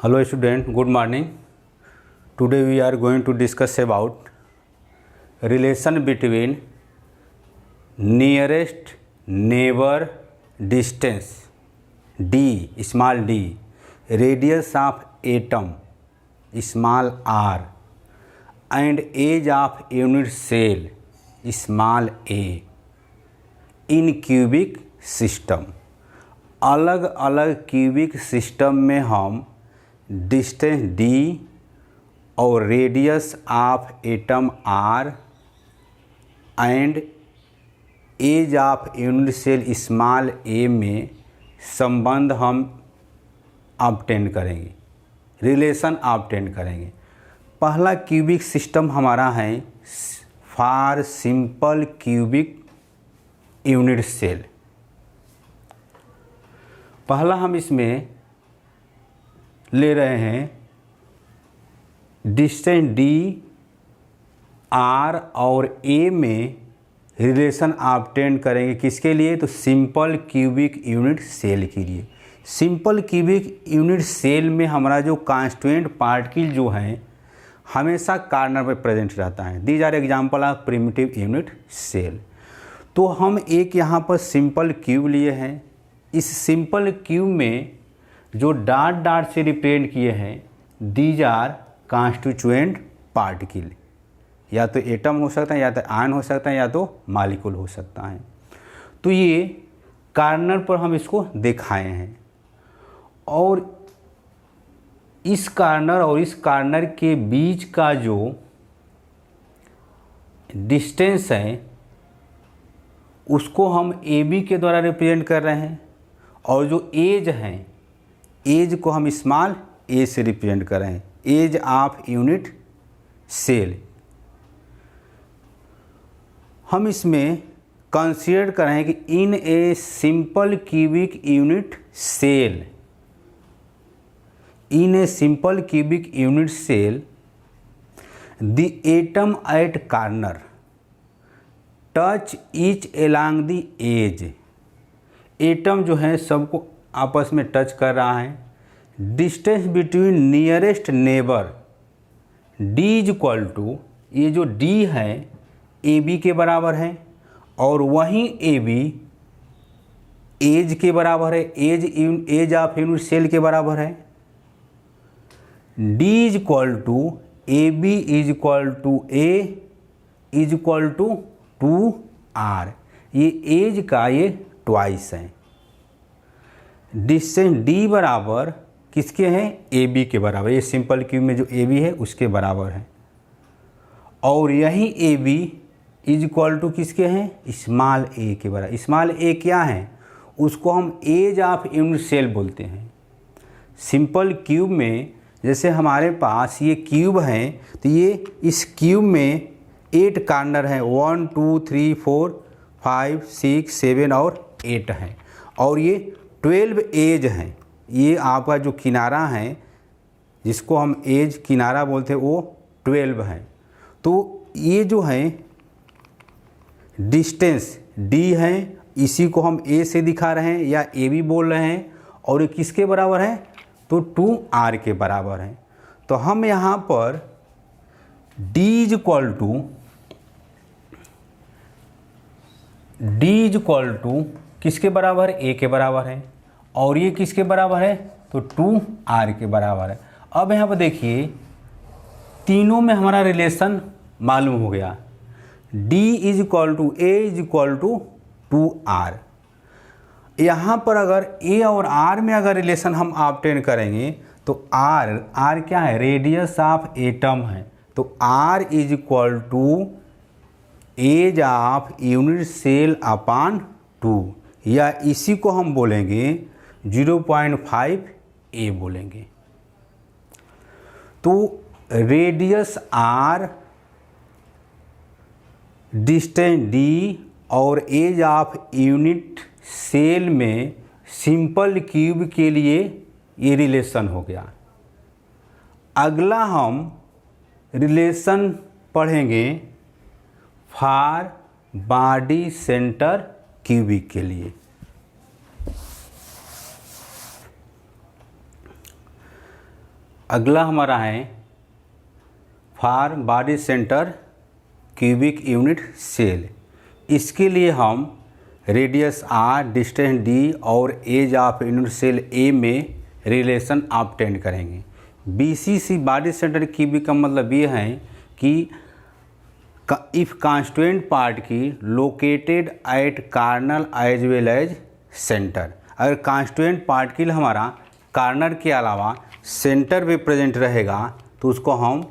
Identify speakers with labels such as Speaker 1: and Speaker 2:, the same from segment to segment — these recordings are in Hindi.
Speaker 1: Hello student, good morning. Today we are going to discuss about relation between nearest neighbor distance d, small d, radius of atom small r and age of unit cell small a in cubic system. अलग अलग क्यूबिक सिस्टम में हम डिस्टेंस d और radius of atom r and edge of unit cell small a में संबंध हम ऑब्टेन करेंगे, रिलेशन ऑब्टेन करेंगे। पहला क्यूबिक सिस्टम हमारा है for simple cubic unit cell. पहला हम इसमें ले रहे हैं डिस्टेंस d r और a में रिलेशन ऑब्टेन करेंगे। किसके लिए? तो सिंपल क्यूबिक यूनिट सेल के लिए। सिंपल क्यूबिक यूनिट सेल में हमारा जो कांस्टिट्यूएंट पार्टिकल जो है हमेशा कॉर्नर पे प्रेजेंट रहता है। These are example of primitive unit cell. तो हम एक यहाँ पर सिंपल क्यूब लिए हैं। इस सिंपल क्यूब में जो डॉट डॉट से रिप्रेजेंट किए हैं दीज आर कांस्टिट्यूएंट पार्टिकल। या तो एटम हो सकता है, या तो आयन हो सकता है, या तो मॉलिक्यूल हो सकता है। तो ये कॉर्नर पर हम इसको दिखाए हैं और इस कॉर्नर और इस कॉर्नर के बीच का जो डिस्टेंस है उसको हम ए बी के द्वारा रिप्रेजेंट कर रहे हैं और जो एज है एज को हम स्मॉल ए से रिप्रेजेंट कर रहे हैं, एज ऑफ यूनिट सेल। हम इसमें कंसीडर कर रहे हैं कि in a simple cubic unit cell, in a simple cubic unit cell the atom at corner touch each along the edge. Atom जो है सबको आपस में टच कर रहा है। Distance between nearest neighbour d is equal to, ये जो d है ए बी के बराबर है और वहीं ए बी एज के बराबर है, एज ऑफ यूनिट सेल के बराबर है। d is equal to A B is equal to A is equal to 2r। ये एज का ये ट्वाइस है। डिस्टेंस d बराबर किसके हैं? ए बी के बराबर। ये सिंपल क्यूब में जो ए बी है उसके बराबर है और यही A B is equal to किसके हैं? स्मॉल ए के बराबर। स्मॉल ए क्या है? उसको हम एज ऑफ यूनिट सेल बोलते हैं। सिंपल क्यूब में जैसे हमारे पास ये क्यूब है तो ये इस क्यूब में 8 कॉर्नर हैं, 1 2 3 4 5 6 7 और 8 हैं और ये 12 एज हैं। ये आपका जो किनारा है जिसको हम एज किनारा बोलते हैं वो 12 है। तो ये जो है डिस्टेंस d है, इसी को हम a से दिखा रहे हैं या ए बी बोल रहे हैं और ये किसके बराबर है? तो 2r के बराबर है। तो हम यहाँ पर d इज इक्वल टू किसके बराबर है? a के बराबर है और ये किसके बराबर है? तो 2r के बराबर है। अब यहाँ पर देखिए तीनों में हमारा रिलेशन मालूम हो गया। d is equal to A is equal to 2r। यहाँ पर अगर a और r में अगर रिलेशन हम ऑब्टेन करेंगे तो r क्या है? रेडियस ऑफ एटम है। तो r is equal to edge of unit cell upon 2 या इसी को हम बोलेंगे 0.5 a बोलेंगे। तो रेडियस r, डिस्टेंस d और एज ऑफ यूनिट सेल में सिंपल क्यूब के लिए ये रिलेशन हो गया। अगला हम रिलेशन पढ़ेंगे फॉर बॉडी सेंटर क्यूबिक के लिए। अगला हमारा है for body centre cubic unit cell. इसके लिए हम रेडियस आर, डिस्टेंस डी और edge of unit cell A में रिलेशन ऑब्टेन करेंगे। बीसीसी बॉडी सेंटर क्यूबिक का मतलब ये है कि if constituent particle located at corner as well as centre, अगर कांस्टिट्यूएंट पार्टिकल हमारा कार्नर के अलावा सेंटर पे प्रेजेंट रहेगा तो उसको हम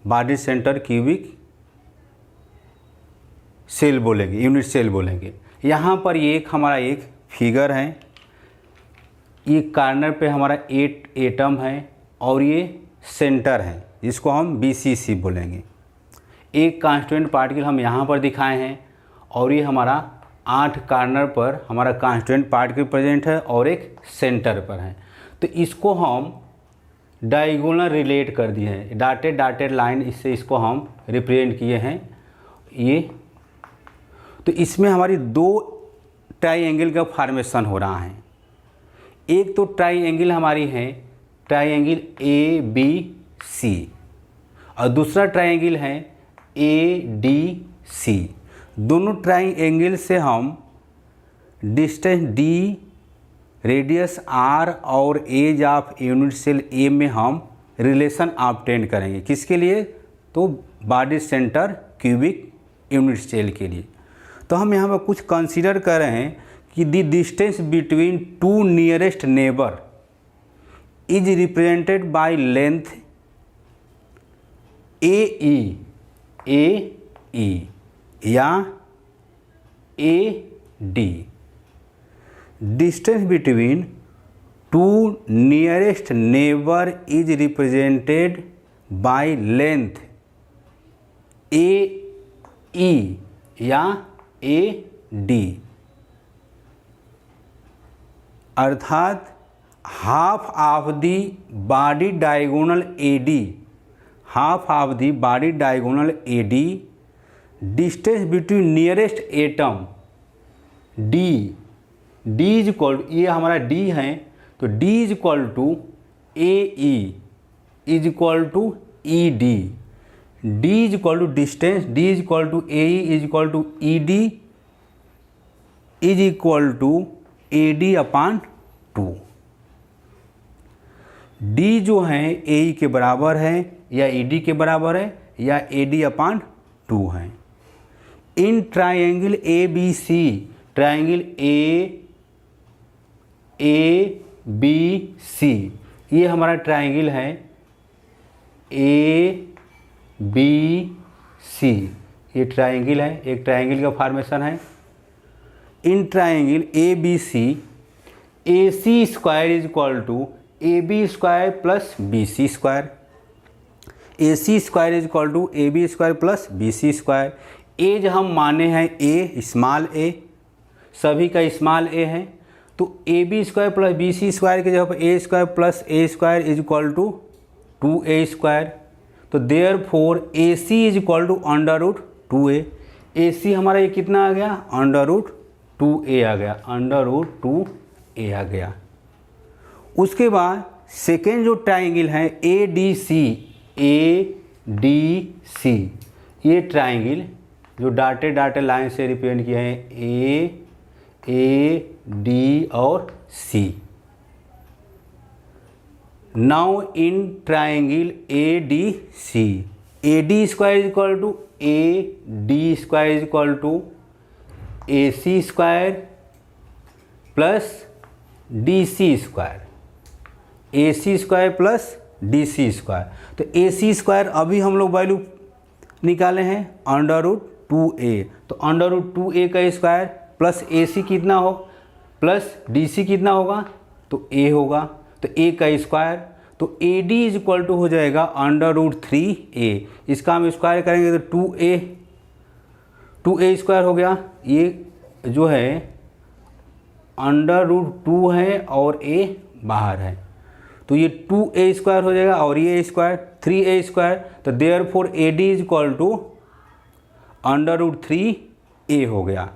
Speaker 1: बॉडी सेंटर क्यूबिक सेल बोलेंगे, यूनिट सेल बोलेंगे। यहाँ पर ये हमारा एक फिगर है, ये कार्नर पे हमारा 8 एटम है और ये सेंटर है जिसको हम बीसीसी बोलेंगे। एक कांस्टिट्यूएंट पार्टिकल हम यहाँ पर दिखाए हैं और ये हमारा 8 कार्नर पर हमारा कांस्टिट्यूएंट पार्टिकल प्रेजेंट है और एक सेंटर पर है। तो इसको हम डायगोनल रिलेट कर दिए हैं, डॉटेड डॉटेड लाइन इससे इसको हम रिप्रेजेंट किए हैं ये। तो इसमें हमारी 2 ट्राइएंगल का फॉर्मेशन हो रहा है। एक तो ट्राइएंगल हमारी है ट्राइएंगल ए बी सी और दूसरा ट्राइएंगल है ए डी सी। दोनों ट्राइएंगल से हम डिस्टेंस डी, रेडियस आर और edge of unit cell A में हम रिलेशन ऑब्टेन करेंगे। किसके लिए? तो body centre cubic unit cell के लिए। तो हम यहाँ पर कुछ कंसीडर कर रहे हैं कि the distance between 2 nearest neighbour is represented by length A E या A D. Distance between 2 nearest neighbour is represented by length A E या ए डी, अर्थात half of the body diagonal A D, half of the body diagonal A D, distance between nearest atom D, D is equal to, ये हमारा डी है तो D is equal to A E is equal to E D, D is equal to distance, D is equal to A E is equal to E D is equal to A D upon 2। D जो है ए ई के बराबर है या ई डी के बराबर है या ए डी अपॉन 2 है। In triangle A B C, triangle A B C, ये हमारा ट्राइंगल है ए बी सी, ये ट्राइंगल है, एक ट्राइंगल का फॉर्मेशन है। In triangle A B C, A C square is equal to A B square plus B C square, A C square is equal to A B square plus B C square. As हम माने हैं ए, स्मॉल ए, सभी का स्मॉल ए है, तो A B square plus B C square के जगह पर A square plus A square is equal to 2a square. तो therefore A C is equal to under root 2a। A C हमारा ये कितना आ गया? अंडर रूट 2a आ गया, अंडर रूट 2a आ गया। उसके बाद सेकेंड जो ट्राइंगल है ए डी सी, ये ट्राइंगल जो डॉटेड लाइन से रिप्रेजेंट किया है ए डी और C. Now in triangle A D C, A D square is equal to A D square is equal to A C square plus D C square, A C square plus D C square. तो ए सी स्क्वायर अभी हम लोग वैल्यू निकाले हैं अंडर रूट 2a, तो अंडर रूट 2a का स्क्वायर प्लस ए सी कितना हो प्लस डी सी कितना होगा? तो a होगा, तो a का स्क्वायर, तो A D is equal to हो जाएगा अंडर रूट 3a। इसका हम स्क्वायर करेंगे तो 2a स्क्वायर हो गया। ये जो है अंडर रूट 2 है और a बाहर है, तो ये 2a स्क्वायर हो जाएगा और ये स्क्वायर 3a स्क्वायर। तो therefore A D is equal to under root 3a हो गया।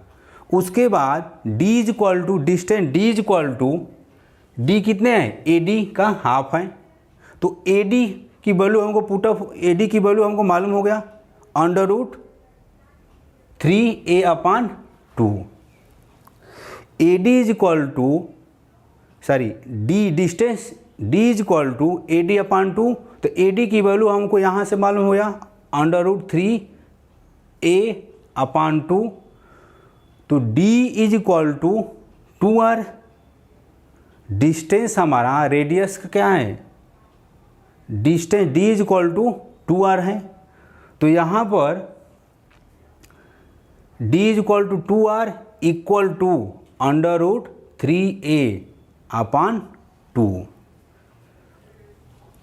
Speaker 1: उसके बाद d is equal to distance, d is equal to, d कितने हैं? ए डी का हाफ है, तो AD की वैल्यू हमको AD की वैल्यू हमको मालूम हो गया √3a/2। AD is equal to distance D is equal to AD/2। तो AD की वैल्यू हमको यहाँ से मालूम हो गया √3a/2। तो D is equal to 2r। Distance हमारा रेडियस का क्या है, distance D is equal to 2r है। तो यहाँ पर D is equal to 2r equal to √3a/2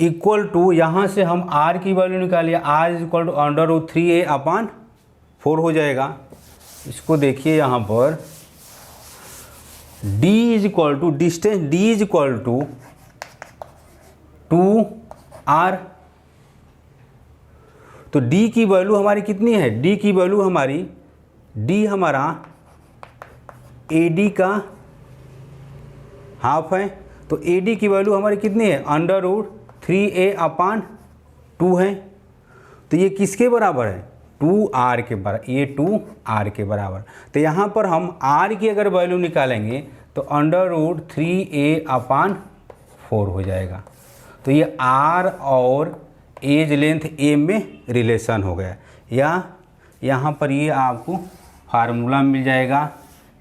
Speaker 1: equal to, यहाँ से हम r की वैल्यू निकालिए, r is equal to √3a/4 हो जाएगा। इसको देखिए यहाँ पर D is equal to distance D is equal to 2r। तो D की वैल्यू हमारी कितनी है, D की वैल्यू हमारी, D हमारा AD का हाफ है। तो AD की वैल्यू हमारी कितनी है, √3a/2 है। तो ये किसके बराबर है, 2r के बराबर, ये 2r के बराबर। तो यहाँ पर हम r की अगर वैल्यू निकालेंगे तो √3a/4 हो जाएगा। तो ये r और एज लेंथ a में रिलेशन हो गया। या यहाँ पर ये आपको फार्मूला मिल जाएगा,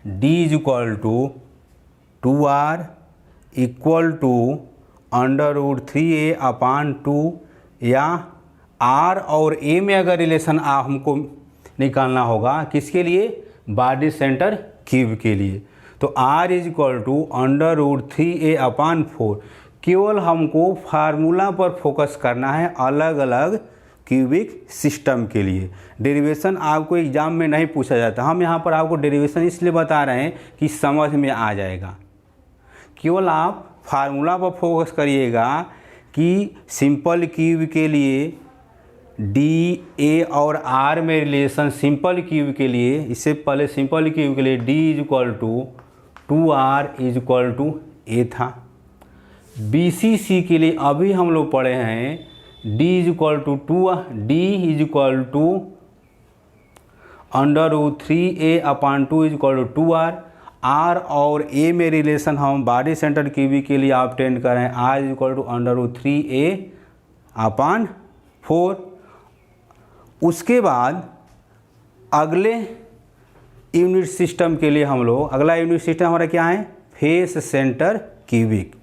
Speaker 1: D is equal to 2r equal to √3a/2। या r और a में अगर रिलेशन हमको निकालना होगा, किसके लिए, बॉडी सेंटर क्यूब के लिए, तो r is equal to √3a/4। केवल हमको फार्मूला पर फोकस करना है अलग अलग क्यूबिक सिस्टम के लिए। डेरिवेशन आपको एग्जाम में नहीं पूछा जाता, हम यहाँ पर आपको डेरिवेशन इसलिए बता रहे हैं कि समझ में आ जाएगा। केवल आप फार्मूला पर फोकस करिएगा कि सिंपल क्यूब के लिए D, A और R में रिलेशन, सिंपल क्यूब के लिए, इससे पहले सिंपल क्यूब के लिए D is equal to 2R is equal to A था। BCC के लिए अभी हम लोग पढ़े हैं D is equal to √3a/2 is equal to 2r। R और A में रिलेशन हम बॉडी सेंटर क्यूबिक के लिए ऑब्टेन कर रहे हैं, R is equal to √3a/4। उसके बाद अगले यूनिट सिस्टम के लिए हम लोग, अगला यूनिट सिस्टम हमारा क्या है, फेस सेंटर क्यूबिक।